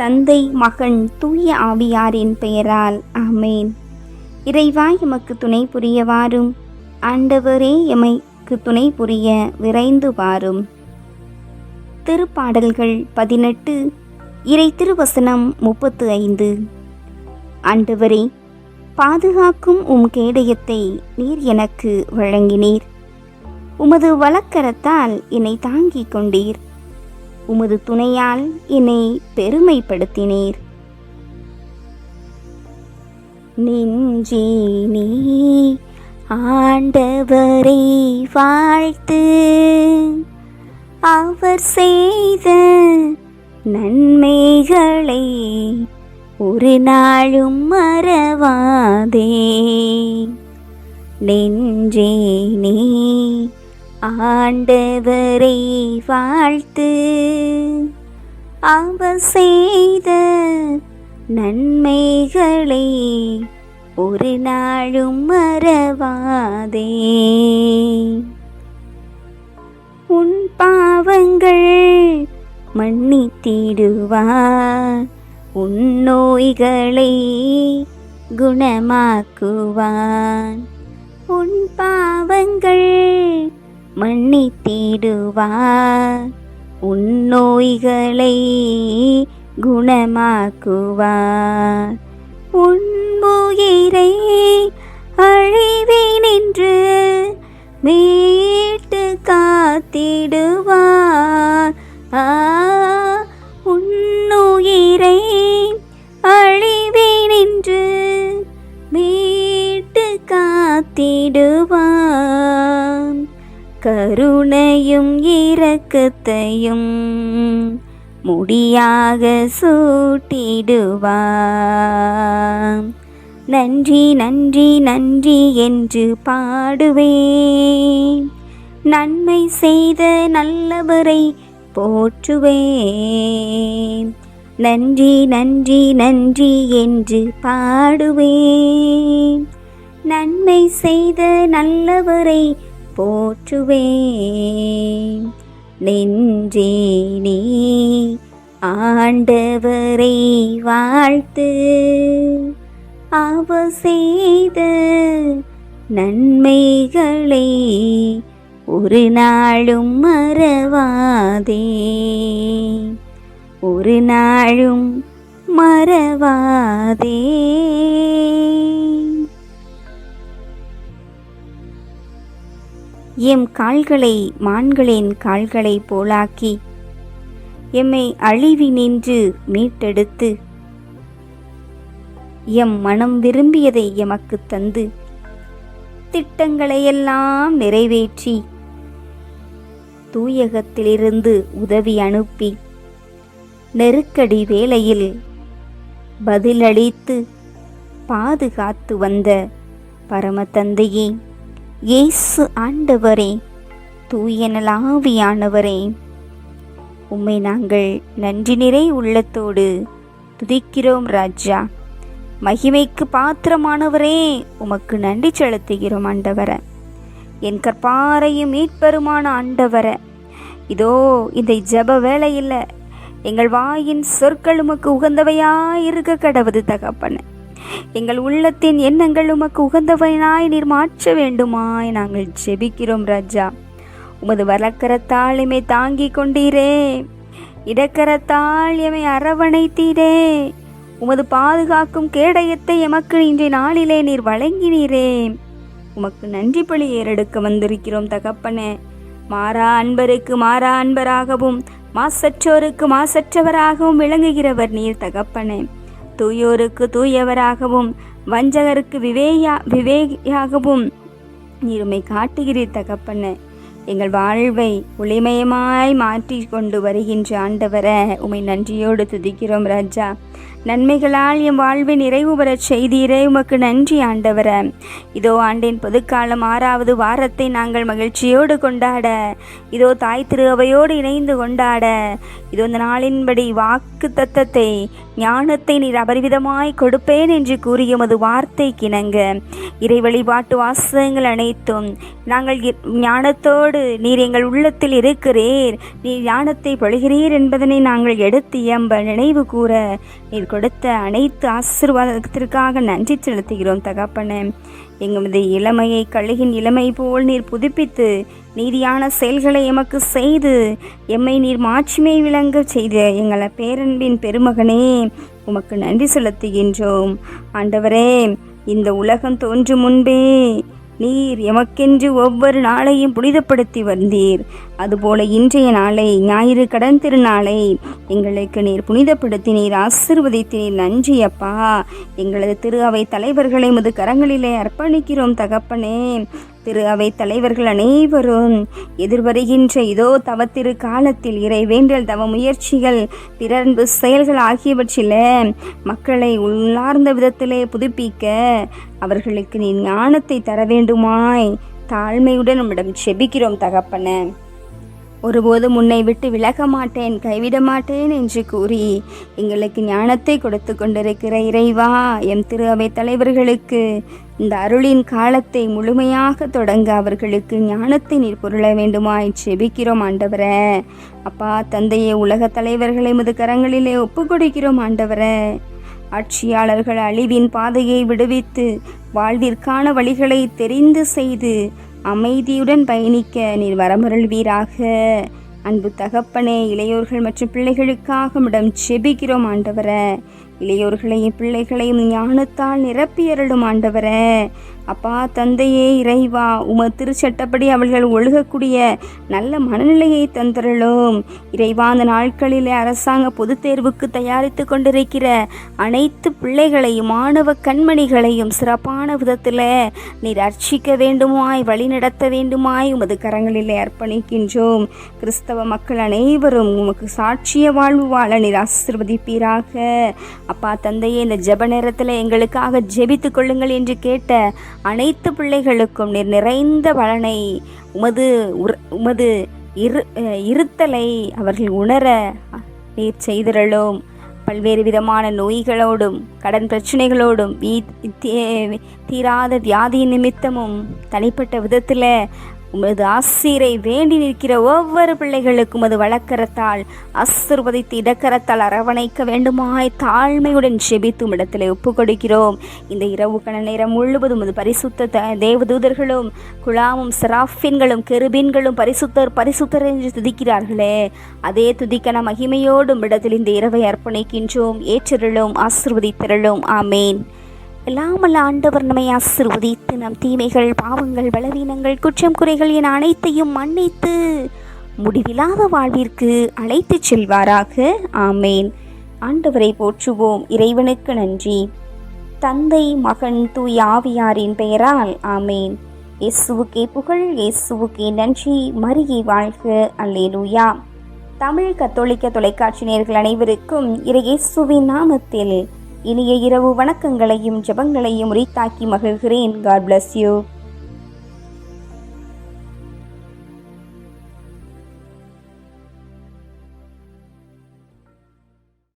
தந்தை, மகன், தூய ஆவியாரின் பெயரால் ஆமேன். இறைவா, எமக்கு துணை புரிய வாரும். ஆண்டவரே, எமைக்கு துணை புரிய விரைந்து வாரும். திருப்பாடல்கள் 18, இறை திருவசனம் 35. ஆண்டவரே, பாதுகாக்கும் உம் கேடயத்தை நீர் எனக்கு வழங்கினீர். உமது வலக்கரத்தால் என்னை தாங்கிக் கொண்டீர். உமது துணையால் என்னை பெருமைப்படுத்தினீர். நெஞ்சே நீ ஆண்டவரை வாழ்த்து, அவர் செய்த நன்மைகளை ஒரு நாளும் மறவாதே. நெஞ்சே நீ ஆண்டவரை வாழ்த்து, அவர் செய்த நன்மைகளை ஒரு நாளும் மறவாதே. உன் பாவங்கள் மன்னித்திடுவார், உன் நோய்களை குணமாக்குவான். உன் பாவங்கள் மன்னித்திடுவார், உன் நோய்களை குணமாக்குவார். உன் உயிரை அழிவினின்று மீட்டு காத்திடுவார். உன் உயிரை அழிவினின்று மீட்டு காத்திடுவார். கருணையும் இரக்கத்தையும் முடியாக சூட்டிடுவார். நன்றி நன்றி நன்றி என்று பாடுவேன், நன்மை செய்த நல்லவரை போற்றுவேன். நன்றி நன்றி நன்றி என்று பாடுவேன், நன்மை செய்த நல்லவரை போற்றுவேன். நெஞ்சே நீ ஆண்டவரை வாழ்த்து, அவர் செய்த நன்மைகளை ஒரு நாளும் மறவாதே. ஒரு நாளும் மறவாதே. எம் கால்களை மான்களின் கால்களை போலாக்கி எம்மை அழிவினின்று மீட்டெடுத்து எம் மனம் விரும்பியதை எமக்கு தந்து திட்டங்களையெல்லாம் நிறைவேற்றி தூயகத்திலிருந்து உதவி அனுப்பி நெருக்கடி வேளையில் பதிலளித்து பாதுகாத்து வந்த பரமதந்தையே, இயேசு ஆண்டவரே, தூய நலாவியானவரே, உம்மை நாங்கள் நன்றி நிறை உள்ளத்தோடு துதிக்கிறோம் ராஜா. மகிமைக்கு பாத்திரமானவரே, உமக்கு நன்றி செலுத்துகிறோம் ஆண்டவர. என் கற்பாரையும் மீட்பெருமான ஆண்டவர, இதோ இந்த ஜெப வேளையில் எங்கள் வாயின் சொற்கள் உமக்கு உகந்தவையாயிருக்க கடவுது தகப்பன. எங்கள் உள்ளத்தின் எண்ணங்கள் உமக்கு உகந்தவையாய் நீர் மாற்ற வேண்டுமாய் நாங்கள் ஜெபிக்கிறோம் ராஜா. உமது வலக்கரத்தால் எம்மை தாங்கி கொண்டீரே, இடக்கரத்தால் எம்மை அரவணைத்தீரே. உமது பாதுகாக்கும் கேடயத்தை எமக்கு இன்றைய நாளிலே நீர் வழங்கினீரே. உமக்கு நன்றி பலி ஏறெடுக்க வந்திருக்கிறோம் தகப்பனே. மாறா அன்பருக்கு மாறா அன்பராகவும் மாசற்றோருக்கு மாசற்றவராகவும் விளங்குகிறவர் நீர் தகப்பனே. தூயோருக்கு தூயவராகவும் வஞ்சகருக்கு விவேகியாகவும் நீர் உம்மை காட்டுகிறீர் தகப்பனே. எங்கள் வாழ்வை ஒளிமயமாய் மாற்றி கொண்டு வருகின்ற ஆண்டவர, உம்மை நன்றியோடு துதிக்கிறோம் ராஜா. நன்மைகளால் எம் வாழ்வை நிறைவு பெறச் செய்தீரே, உமக்கு நன்றி ஆண்டவரே. இதோ ஆண்டின் பொதுக்காலம் 6வது வாரத்தை நாங்கள் மகிழ்ச்சியோடு கொண்டாட, இதோ தாய் திரு அவையோடு இணைந்து கொண்டாட, இதோ இந்த நாளின்படி வாக்கு தத்தத்தை ஞானத்தை நீர் அபரிவிதமாய் கொடுப்பேன் என்று கூறிய உமது வார்த்தைக்கிணங்க இறை வழிபாட்டு வாசகங்கள் அனைத்தும் நாங்கள் ஞானத்தோடு நீர் எங்கள் உள்ளத்தில் இருக்கிறீர், நீர் ஞானத்தை பொழிகிறீர் என்பதனை நாங்கள் எடுத்து எம்ப நினைவு கூற நீர் கொடுத்த அனைத்து ஆசீர்வாதத்திற்காக நன்றி செலுத்துகிறோம் தகப்பனே. எங்களது இளமையை கழுகின் இளமை போல் நீர் புதுப்பித்து நீதியான செயல்களை எமக்கு செய்து எம்மை நீர் மாட்சிமை விளங்க செய்த எங்களை பேரன்பின் பெருமகனே, உமக்கு நன்றி செலுத்துகின்றோம் ஆண்டவரே. இந்த உலகம் தோன்றும் முன்பே நீர் எமக்கென்று ஒவ்வொரு நாளையும் புனிதப்படுத்தி வந்தீர். அதுபோல இன்றைய நாளை, ஞாயிறு கடன் திருநாளை எங்களுக்கு நீர் புனிதப்படுத்தி நீர் ஆசீர்வதித்தீர். நன்றி அப்பா. எங்களது திரு அவை தலைவர்களை முது கரங்களிலே அர்ப்பணிக்கிறோம் தகப்பனே. திரு அவை தலைவர்கள் அனைவரும் எதிர்வருகின்ற இதோ தவத்திரு காலத்தில் இறைவேண்டல் தவ முயற்சிகள் பிறன்பு செயல்கள் ஆகியவற்றில் மக்களை உள்ளார்ந்த விதத்திலே புதுப்பிக்க அவர்களுக்கு நீ ஞானத்தை தர வேண்டுமாய் தாழ்மையுடன் நம்மிடம் செபிக்கிறோம் தகப்பனே. ஒருபோதும் உன்னை விட்டு விலக மாட்டேன், கைவிட மாட்டேன் என்று கூறி எங்களுக்கு ஞானத்தை கொடுத்து கொண்டிருக்கிற இறைவா, எம் திரு அவை தலைவர்களுக்கு இந்த அருளின் காலத்தை முழுமையாக தொடங்க அவர்களுக்கு ஞானத்தை நீர் பொருள வேண்டுமாய் செபிக்கிறோம் ஆண்டவரே. அப்பா தந்தையே, உலக தலைவர்களை முது கரங்களிலே ஒப்பு கொடுக்கிறோம் ஆண்டவரே. ஆட்சியாளர்கள் அழிவின் பாதையை விடுவித்து வாழ்விற்கான வழிகளை தெரிந்து செய்து அமைதியுடன் பயணிக்க நீர் வரமருள்வீராக. அன்பு தகப்பனே, இளையோர்கள் மற்றும் பிள்ளைகளுக்காக இடம் செபிக்கிறோம் ஆண்டவரே. இளையோர்களையும் பிள்ளைகளையும் ஞானத்தால் நிரப்பியருளும் ஆண்டவரே. அப்பா தந்தையே, இறைவா, உமது திருச்சட்டப்படி அவர்கள் ஒழுகக்கூடிய நல்ல மனநிலையை தந்தருளும் இறைவா. அந்த நாட்களிலே அரசாங்க பொதுத் தேர்வுக்கு தயாரித்து கொண்டிருக்கிற அனைத்து பிள்ளைகளையும் மாணவ கண்மணிகளையும் சிறப்பான விதத்தில் நீர் அர்ச்சிக்க வேண்டுமாய், வழிநடத்த வேண்டுமாய் உமது கரங்களிலே அர்ப்பணிக்கின்றோம். கிறிஸ்தவ மக்கள் அனைவரும் உமக்கு சாட்சிய வாழ்வு வாழ நீர் ஆசீர்வதிப்பீராக. அப்பா தந்தையே, இந்த ஜெப நேரத்தில் எங்களுக்காக ஜெபித்து கொள்ளுங்கள் என்று கேட்ட அனைத்து பிள்ளைகளுக்கும் நீர் நிறைந்த பலனை உமது இருத்தலை அவர்கள் உணர நீர் செய்திரலும். பல்வேறு விதமான நோய்களோடும் கடன் பிரச்சனைகளோடும் தீராத வியாதியின் நிமித்தமும் தனிப்பட்ட விதத்தில் உமது ஆசீரை வேண்டி நிற்கிற ஒவ்வொரு பிள்ளைகளுக்கும் அது வழக்கரத்தால் ஆசீர்வதித்து இடக்கரத்தால் அரவணைக்க வேண்டுமாய் தாழ்மையுடன் செபித்தும் இடத்திலே ஒப்பு கொடுக்கிறோம். இந்த இரவு கண நேரம் முழுவதும் அது பரிசுத்த தேவதூதர்களும் குழாமும் செராஃபின்களும் கெருபீன்களும் பரிசுத்தர் பரிசுத்தர் என்று துதிக்கிறார்களே, அதே துதிக்கன மகிமையோடும் இடத்தில் இந்த இரவை அர்ப்பணிக்கின்றோம். ஏற்றருளும், ஆசீர்வதித்தருளும். ஆமேன். எல்லாமல்ல ஆண்டவர் நம்மை ஆசீர்வதித்து நம் தீமைகள், பாவங்கள், பலவீனங்கள், குற்றம் குறைகள் என அனைத்தையும் மன்னித்து முடிவில்லாத வாழ்விற்கு அழைத்துச் செல்வாராக. ஆமேன். ஆண்டவரை போற்றுவோம். இறைவனுக்கு நன்றி. தந்தை, மகன், தூய ஆவியாரின் பெயரால் ஆமேன். இயேசுவுக்கே புகழ், இயேசுவுக்கே நன்றி. மரியே வாழ்க. அல்லேலூயா. தமிழ் கத்தோலிக்க தொலைக்காட்சி நேயர்கள் அனைவருக்கும் இயேசுவின் நாமத்தில் இனிய இரவு வணக்கங்களையும் ஜெபங்களையும் உரித்தாக்கி மகிழ்கிறேன். God bless you.